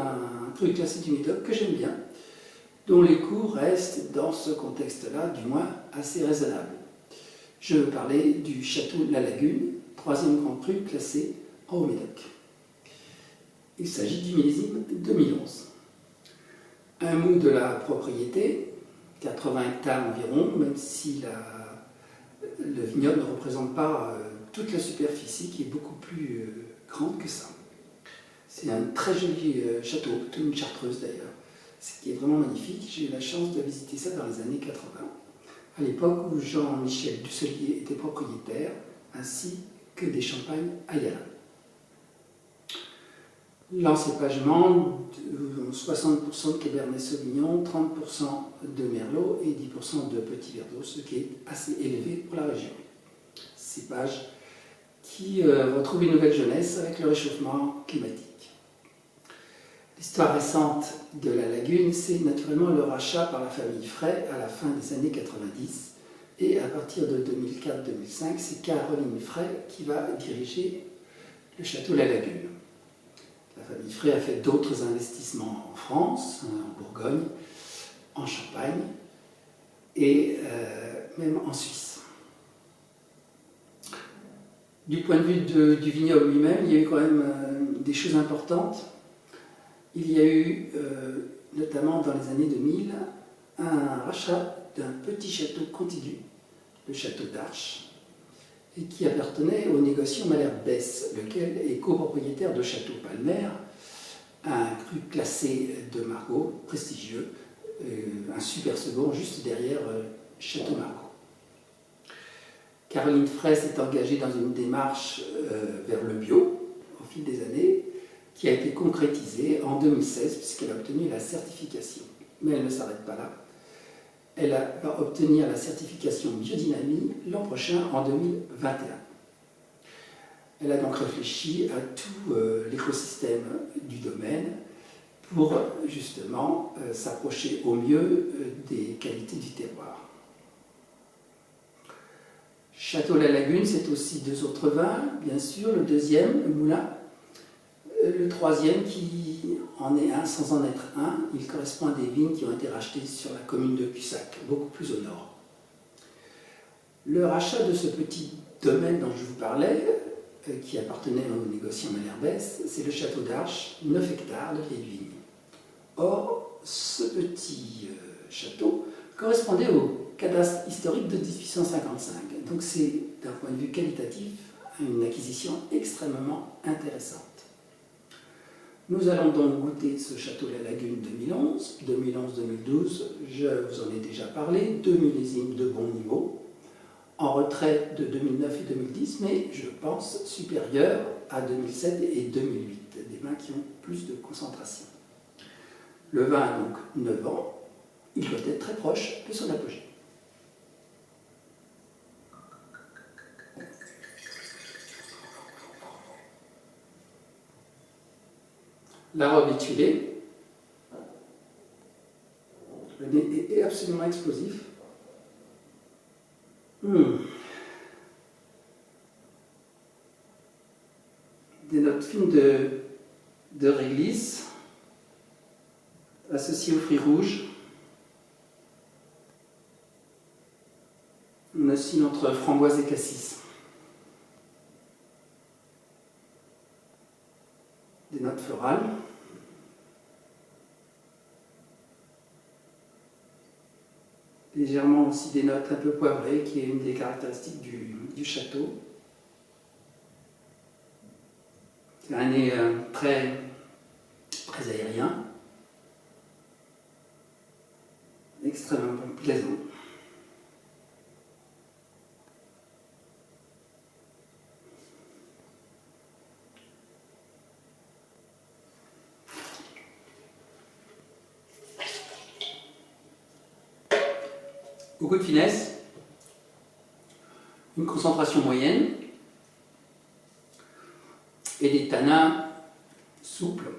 un cru classé du Médoc que j'aime bien, dont les coûts restent, dans ce contexte-là, du moins assez raisonnables. Je veux parler du château La Lagune, 3e grand cru classé en Haut-Médoc. Il s'agit du millésime 2011. Un mot de la propriété, 80 hectares environ, même si le vignoble ne représente pas toute la superficie, qui est beaucoup plus grande que ça. C'est un très joli château, plutôt une chartreuse d'ailleurs, ce qui est vraiment magnifique. J'ai eu la chance de visiter ça dans les années 80, à l'époque où Jean-Michel Dusselier était propriétaire, ainsi que des champagnes Ayala. L'encépagement, 60% de Cabernet Sauvignon, 30% de Merlot et 10% de Petit Verdot, ce qui est assez élevé pour la région. Cépage qui retrouve une nouvelle jeunesse avec le réchauffement climatique. L'histoire récente de la Lagune, c'est naturellement le rachat par la famille Fray à la fin des années 90. Et à partir de 2004-2005, c'est Caroline Fray qui va diriger le château La Lagune. La famille Fray a fait d'autres investissements en France, en Bourgogne, en Champagne et même en Suisse. Du point de vue du vignoble lui-même, il y a eu quand même des choses importantes. Il y a eu, notamment dans les années 2000, un rachat d'un petit château contigu, le château d'Arches, et qui appartenait au négociant Malherbe-Besse, lequel est copropriétaire de Château Palmer, un cru classé de Margaux, prestigieux, un super second juste derrière Château Margaux. Caroline Fray s'est engagée dans une démarche vers le bio au fil des années, qui a été concrétisée en 2016 puisqu'elle a obtenu la certification. Mais elle ne s'arrête pas là. Elle va obtenir la certification biodynamie l'an prochain, en 2021. Elle a donc réfléchi à tout l'écosystème du domaine pour justement s'approcher au mieux des qualités du terroir. Château La Lagune, c'est aussi 2 autres vins, bien sûr. Le deuxième, le Moulin. Le troisième, qui en est un sans en être un, il correspond à des vignes qui ont été rachetées sur la commune de Cussac, beaucoup plus au nord. Le rachat de ce petit domaine dont je vous parlais, qui appartenait au négociant Malherbe-Besse, c'est le château d'Arches, 9 hectares de vieilles vignes. Or, ce petit château correspondait au cadastre historique de 1855. Donc c'est, d'un point de vue qualitatif, une acquisition extrêmement intéressante. Nous allons donc goûter ce château La Lagune 2011, 2011-2012, je vous en ai déjà parlé, 2 millésimes de bon niveau, en retrait de 2009 et 2010, mais je pense supérieur à 2007 et 2008, des vins qui ont plus de concentration. Le vin a donc 9 ans, il doit être très proche de son apogée. La robe est tuilée, le nez est absolument explosif. Des notes fines de réglisse, associées aux fruits rouges. On oscille entre framboise et cassis. Des notes florales. Légèrement aussi des notes un peu poivrées, qui est une des caractéristiques du château. C'est un nez très aérien, extrêmement plaisant. Beaucoup de finesse, une concentration moyenne et des tanins souples,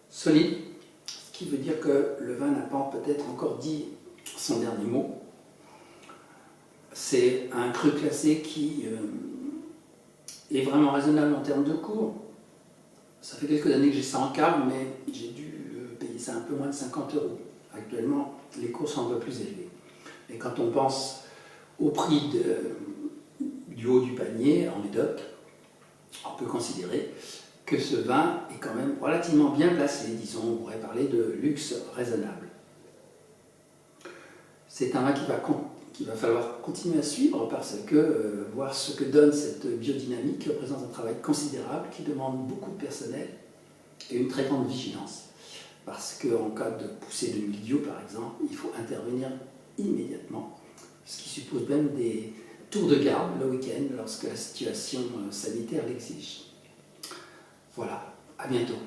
solides, ce qui veut dire que le vin n'a pas peut-être encore dit son dernier mot. C'est un cru classé qui est vraiment raisonnable en termes de cours. Ça fait quelques années que j'ai ça en cave, mais j'ai dû payer ça un peu moins de 50 euros. Actuellement, les cours sont un peu plus élevés. Et quand on pense au prix du haut du panier en médoc, on peut considérer que ce vin est quand même relativement bien placé. Disons, on pourrait parler de luxe raisonnable. C'est un vin qu'il va falloir continuer à suivre parce que voir ce que donne cette biodynamique représente un travail considérable qui demande beaucoup de personnel et une très grande vigilance. Parce qu'en cas de poussée de mildiou, par exemple, il faut intervenir immédiatement, ce qui suppose même des tours de garde le week-end lorsque la situation sanitaire l'exige. Voilà, à bientôt.